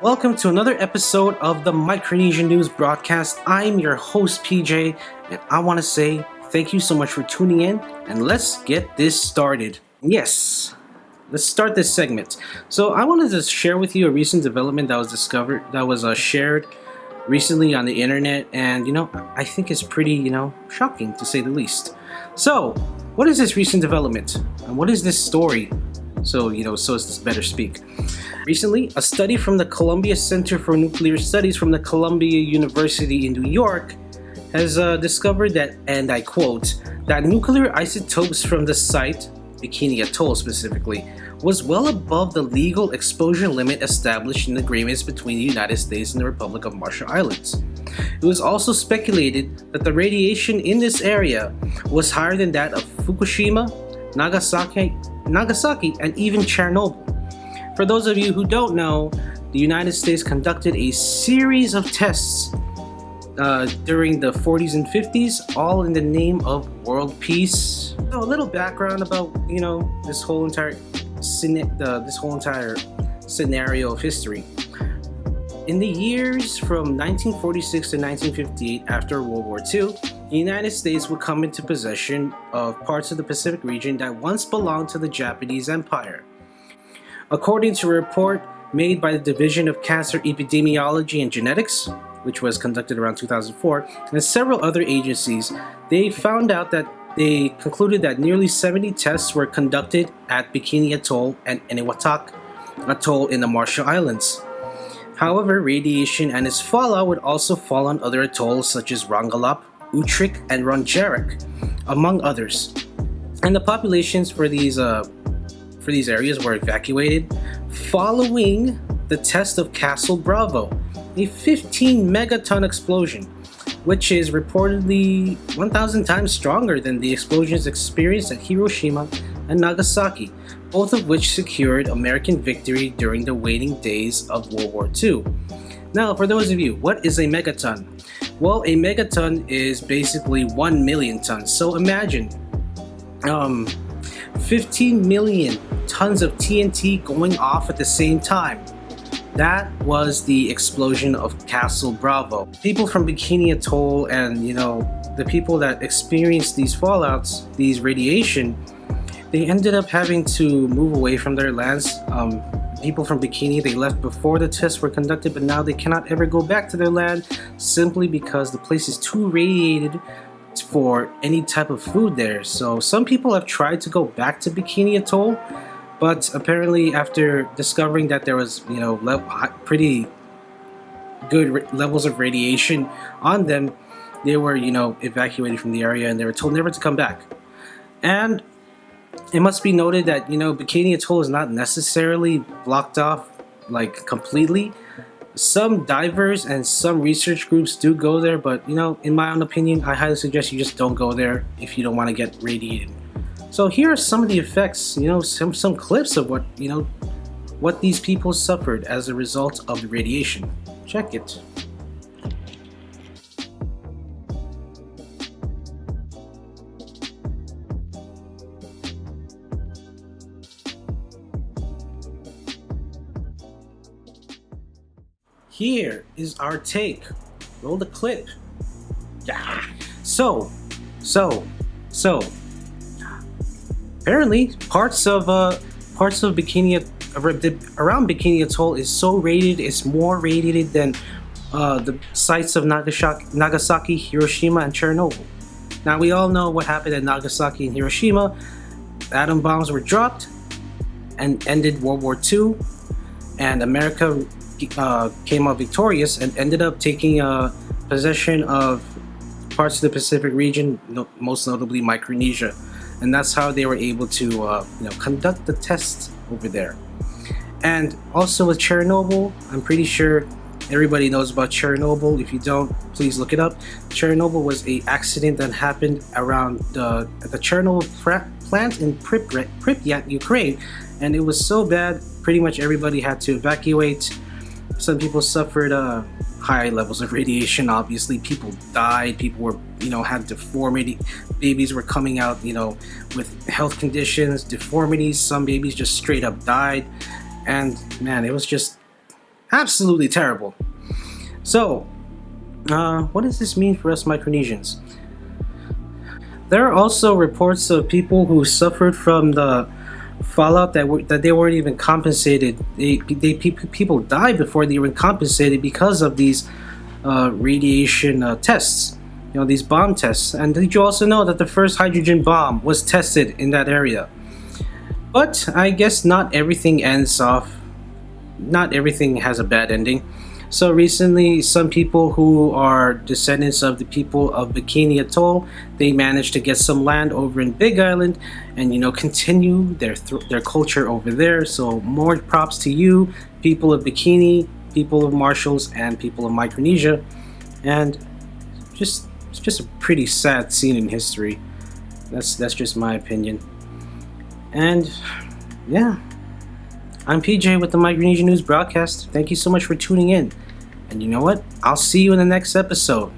Welcome to another episode of the Micronesia News broadcast. I'm your host, PJ, and I want to say thank you so much for tuning in, and let's get this started. Yes, let's start this segment. So, I wanted to share with you a recent development that was shared recently on the internet, and I think it's pretty, shocking to say the least. So, what is this recent development, and what is this story? So as this better speak. Recently, a study from the Columbia Center for Nuclear Studies from the Columbia University in New York has discovered that, and I quote, that nuclear isotopes from the site, Bikini Atoll specifically, was well above the legal exposure limit established in agreements between the United States and the Republic of Marshall Islands. It was also speculated that the radiation in this area was higher than that of Fukushima, Nagasaki, and even Chernobyl. For those of you who don't know, the United States conducted a series of tests during the 40s and 50s, all in the name of world peace. So a little background about this whole entire scenario of history. In the years from 1946 to 1958, after World War II, the United States would come into possession of parts of the Pacific region that once belonged to the Japanese Empire. According to a report made by the Division of Cancer Epidemiology and Genetics, which was conducted around 2004, and several other agencies, they concluded that nearly 70 tests were conducted at Bikini Atoll and Eniwetok Atoll in the Marshall Islands. However, radiation and its fallout would also fall on other atolls such as Rongelap, Utrik, and Rongerik, among others. And the populations for these areas were evacuated following the test of Castle Bravo, a 15 megaton explosion, which is reportedly 1,000 times stronger than the explosions experienced at Hiroshima and Nagasaki, both of which secured American victory during the waning days of World War II. Now, for those of you, what is a megaton? Well, a megaton is basically 1 million tons. So imagine 15 million tons of TNT going off at the same time. That was the explosion of Castle Bravo. People from Bikini Atoll and the people that experienced these fallouts, these radiation, they ended up having to move away from their lands. People from Bikini, they left before the tests were conducted, but now they cannot ever go back to their land simply because the place is too radiated for any type of food there. So some people have tried to go back to Bikini Atoll, but apparently after discovering that there was pretty good levels of radiation on them, they were evacuated from the area and they were told never to come back. And it must be noted that Bikini Atoll is not necessarily blocked off completely. Some divers and some research groups do go there, but in my own opinion, I highly suggest you just don't go there if you don't want to get radiated. So here are some of the effects, some clips of what these people suffered as a result of the radiation. Check it. Here is our take. Roll the clip. Yeah. So. Apparently, parts of Bikini around Bikini Atoll is so radiated. It's more radiated than the sites of Nagasaki, Hiroshima, and Chernobyl. Now we all know what happened at Nagasaki and Hiroshima. Atom bombs were dropped and ended World War II, and America came out victorious and ended up taking possession of parts of the Pacific region, most notably Micronesia, and that's how they were able to conduct the tests over there. And also with Chernobyl, I'm pretty sure everybody knows about Chernobyl. If you don't, please look it up. Chernobyl was an accident that happened around the Chernobyl plant in Pripyat, Ukraine, and it was so bad, pretty much everybody had to evacuate. Some people suffered high levels of radiation. Obviously, people died. People were, had deformity. Babies were coming out, with health conditions, deformities. Some babies just straight up died. And man, it was just Absolutely terrible. So, what does this mean for us Micronesians? There are also reports of people who suffered from the fallout that they weren't even compensated. People died before they were compensated because of these radiation tests. You know, these bomb tests. And did you also know that the first hydrogen bomb was tested in that area? But I guess not everything ends off. Not everything has a bad ending. So recently, some people who are descendants of the people of Bikini Atoll, they managed to get some land over in Big Island, and continue their culture over there. So more props to you, people of Bikini, people of Marshalls, and people of Micronesia. And it's just a pretty sad scene in history. That's just my opinion. And yeah, I'm PJ with the Micronesia News broadcast. Thank you so much for tuning in. And you know what? I'll see you in the next episode.